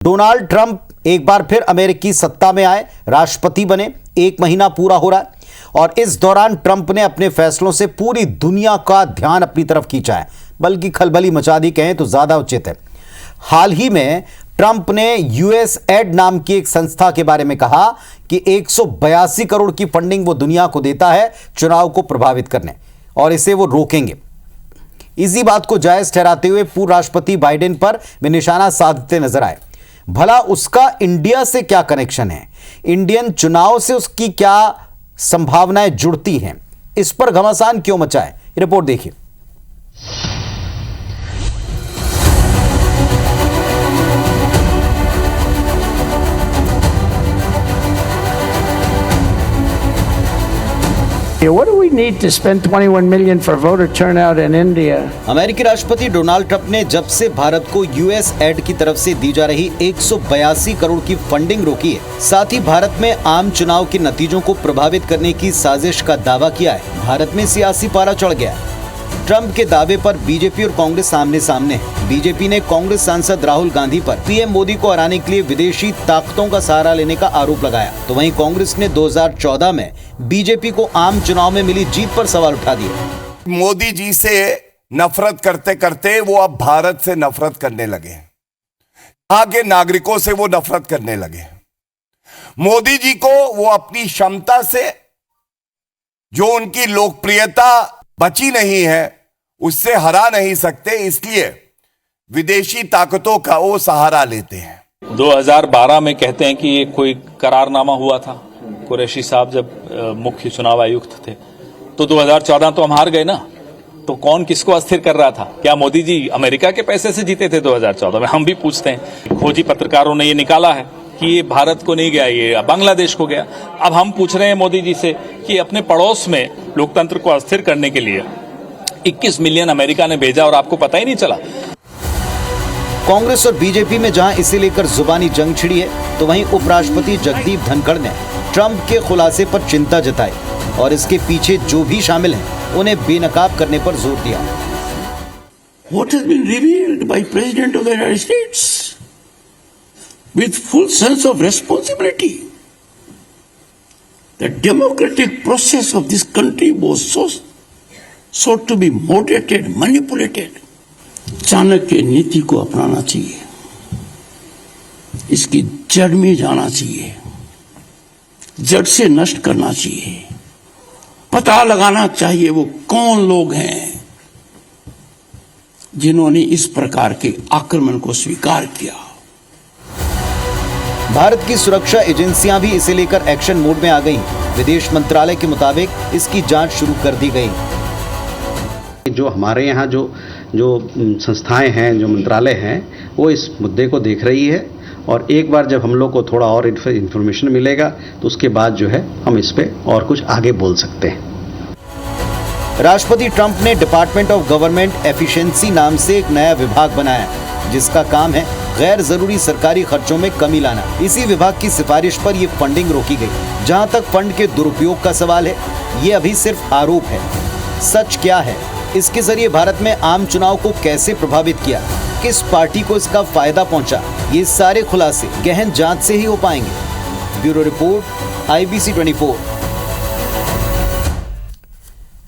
Donald Trump एक बार फिर अमेरिकी सत्ता में आए, राष्ट्रपति बने। 1 महीना पूरा हो रहा है और इस दौरान ट्रंप ने अपने फैसलों से पूरी दुनिया का ध्यान अपनी तरफ खींचा है, बल्कि खलबली मचा दी कहें तो ज्यादा उचित है। हाल ही में ट्रंप ने यूएसएड नाम की एक संस्था के बारे में कहा कि 182 करोड़ की फंडिंग वो दुनिया को देता है चुनाव को प्रभावित करने, और इसे वो रोकेंगे। इसी बात को जायज ठहराते हुए पूर्व राष्ट्रपति बाइडेन पर वे निशाना साधते नजर आए। भला उसका इंडिया से क्या कनेक्शन है, इंडियन चुनाव से उसकी क्या संभावनाएं जुड़ती हैं, इस पर घमासान क्यों मचा है, रिपोर्ट देखिए। What do we need to spend 21 million for voter turnout in India? अमेरिकी राष्ट्रपति डोनाल्ड ट्रंप ने जब से भारत को यूएसएड की तरफ से दी जा रही 182 करोड़ की फंडिंग रोकी है, साथ ही भारत में आम चुनाव के नतीजों को प्रभावित करने की साजिश का दावा किया है, भारत में सियासी पारा चढ़ गया है। ट्रंप के दावे पर बीजेपी और कांग्रेस आमने सामने है। बीजेपी ने कांग्रेस सांसद राहुल गांधी पर पीएम मोदी को हराने के लिए विदेशी ताकतों का सहारा लेने का आरोप लगाया, तो वहीं कांग्रेस ने 2014 में बीजेपी को आम चुनाव में मिली जीत पर सवाल उठा दिए। मोदी जी से नफरत करते करते वो अब भारत से नफरत करने लगे, यहाँ के नागरिकों से वो नफरत करने लगे। मोदी जी को वो अपनी क्षमता से, जो उनकी लोकप्रियता बची नहीं है, उससे हरा नहीं सकते, इसलिए विदेशी ताकतों का वो सहारा लेते हैं। 2012 में कहते हैं कि ये कोई करारनामा हुआ था, कुरैशी साहब जब मुख्य चुनाव आयुक्त थे, तो 2014 तो हम हार गए ना। तो कौन किसको अस्थिर कर रहा था? क्या मोदी जी अमेरिका के पैसे से जीते थे 2014 में? हम भी पूछते हैं। खोजी पत्रकारों ने ये निकाला है कि ये भारत को नहीं गया, ये बांग्लादेश को गया। अब हम पूछ रहे हैं मोदी जी से कि अपने पड़ोस में लोकतंत्र को अस्थिर करने के लिए 21 मिलियन अमेरिका ने भेजा और आपको पता ही नहीं चला। कांग्रेस और बीजेपी में जहां इसे लेकर जुबानी जंग छिड़ी है, तो वहीं उपराष्ट्रपति जगदीप धनखड़ ने ट्रंप के खुलासे पर चिंता जताई और इसके पीछे जो भी शामिल हैं उन्हें बेनकाब करने पर जोर दिया। What has been revealed by President of the United States with full sense of responsibility? The democratic process of this country was sought to be moderated, manipulated. Chanakya नीति को अपनाना चाहिए, इसकी जड़ में जाना चाहिए, जड़ से नष्ट करना चाहिए, पता लगाना चाहिए वो कौन लोग हैं जिन्होंने इस प्रकार के आक्रमण को स्वीकार किया। भारत की सुरक्षा एजेंसियां भी इसे लेकर एक्शन मोड में आ गई। विदेश मंत्रालय के मुताबिक इसकी जांच शुरू कर दी गई। जो हमारे यहाँ जो संस्थाएं हैं, जो मंत्रालय हैं, वो इस मुद्दे को देख रही है, और एक बार जब हम लोग को थोड़ा और इन्फॉर्मेशन मिलेगा तो उसके बाद जो है हम इस पे और कुछ आगे बोल सकते हैं। राष्ट्रपति ट्रंप ने डिपार्टमेंट ऑफ गवर्नमेंट एफिशिएंसी नाम से एक नया विभाग बनाया, जिसका काम है गैर जरूरी सरकारी खर्चों में कमी लाना। इसी विभाग की सिफारिश पर यह फंडिंग रोकी गई। जहां तक फंड के दुरुपयोग का सवाल है, ये अभी सिर्फ आरोप है। सच क्या है, इसके जरिए भारत में आम चुनाव को कैसे प्रभावित किया, किस पार्टी को इसका फायदा पहुंचा, ये सारे खुलासे गहन जांच से ही हो पाएंगे। Bureau report, IBC 24।